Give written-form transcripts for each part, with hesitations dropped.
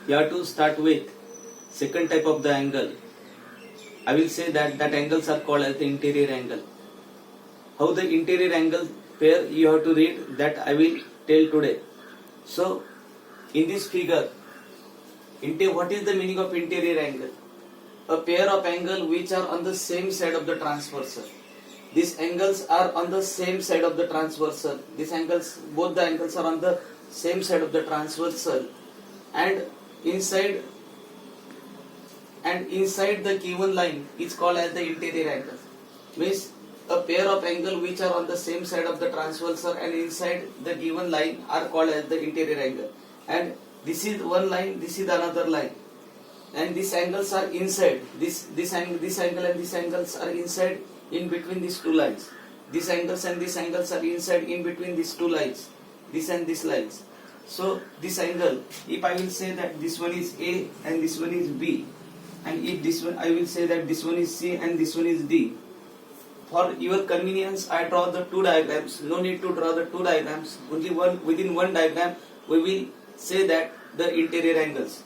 you have to start with second type of the angle. I will say that angles are called as the interior angle. How the interior angle pair you have to read, that I will tell today. So in this figure, what is the meaning of interior angle? A pair of angles which are on the same side of the transversal. These angles are on the same side of the transversal. These angles, both the angles are on the same side of the transversal, and inside the given line is called as the interior angle. Means a pair of angles which are on the same side of the transversal and inside the given line are called as the interior angle. And this is one line, this is another line, and these angles are inside. This angle and these angles are inside in between these two lines. These angles and these angles are inside in between these two lines. This and these lines. So this angle, if I will say that this one is A and this one is B, and if this one, I will say that this one is C and this one is D. For your convenience, I draw the two diagrams. No need to draw the two diagrams. Only within one diagram we will say that the interior angles.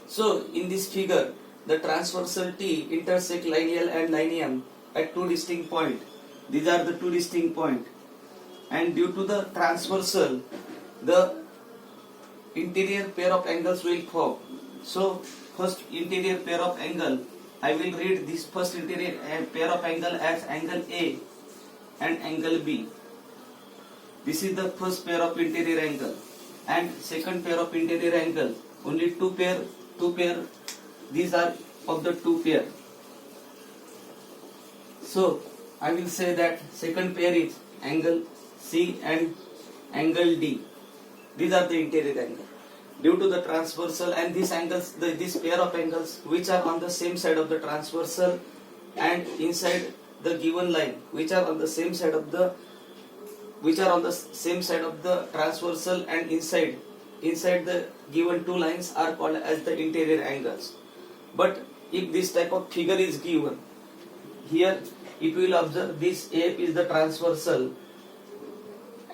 So in this figure, the transversal T intersect line L and line M at two distinct points. These are the two distinct points. And due to the transversal, the interior pair of angles will form. So first interior pair of angle, I will read this first interior pair of angle as angle A and angle B. This is the first pair of interior angle. And second pair of interior angle, only two pair. These are of the two pair. So I will say that second pair is angle C and angle D. These are the interior angle. Due to the transversal and these angles, this pair of angles which are on the same side of the transversal and inside the given line, which are on the same side of the transversal and inside the given two lines are called as the interior angles. But if this type of figure is given, here if you will observe, this A is the transversal,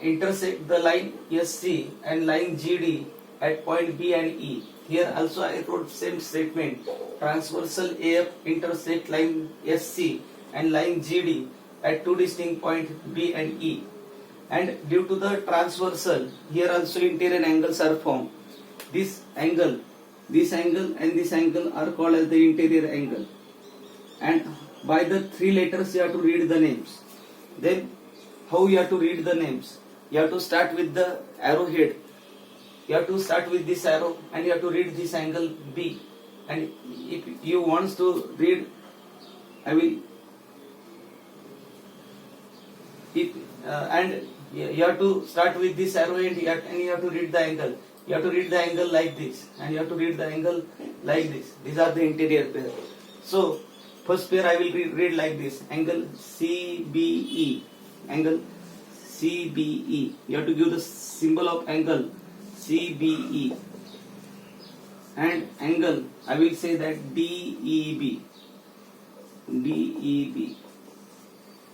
intersect the line SC and line GD at point B and E. Here also I wrote same statement. Transversal AF intersect line SC and line GD at two distinct points B and E. And due to the transversal, here also interior angles are formed. This angle and this angle are called as the interior angle. And by the three letters you have to read the names. Then how you have to read the names? You have to start with the arrowhead. You have to start with this arrow and you have to read this angle B. And if you want to read, and you have to start with this arrow and you have to read the angle. You have to read the angle like this and you have to read the angle like this. These are the interior pair. So first pair I will read like this. Angle CBE. Angle CBE. You have to give the symbol of angle CBE. And angle, I will say that DEB. DEB.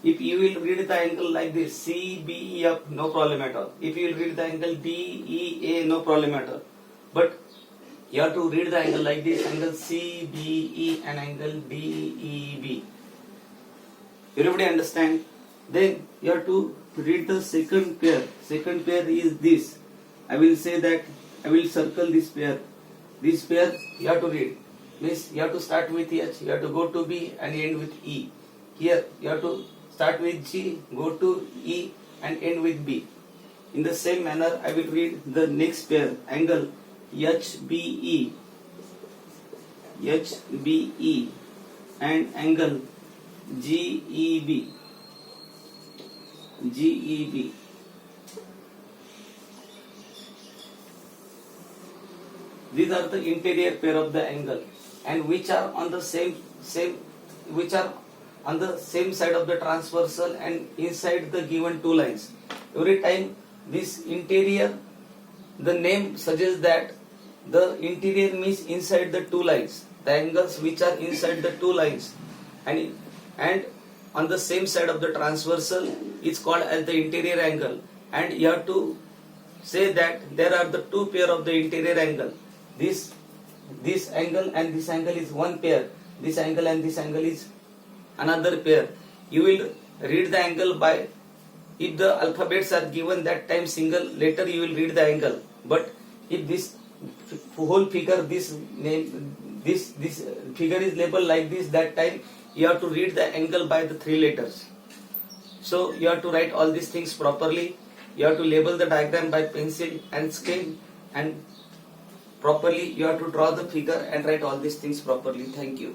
If you will read the angle like this, CBE up, no problem at all. If you will read the angle DEA, no problem at all. But you have to read the angle like this, angle CBE and angle DEB. Everybody understand? Then you have to read the second pair. Second pair is this. I will say that, I will circle this pair. This pair you have to read. Means you have to start with H, you have to go to B and end with E. Here you have to start with G, go to E and end with B. In the same manner, I will read the next pair, angle HBE, HBE and angle GEB, GEB. These are the interior pair of the angle, and which are on the same side of the transversal and inside the given two lines. Every time this interior, the name suggests that the interior means inside the two lines, the angles which are inside the two lines, and on the same side of the transversal is called as the interior angle. And you have to say that there are the two pair of the interior angle, this angle and this angle is one pair, this angle and this angle is another pair. You will read the angle by, if the alphabets are given that time single, later you will read the angle. But if this whole figure, this figure is labeled like this, that time you have to read the angle by the 3 letters. So you have to write all these things properly. You have to label the diagram by pencil and scale, and properly you have to draw the figure and write all these things properly. Thank you.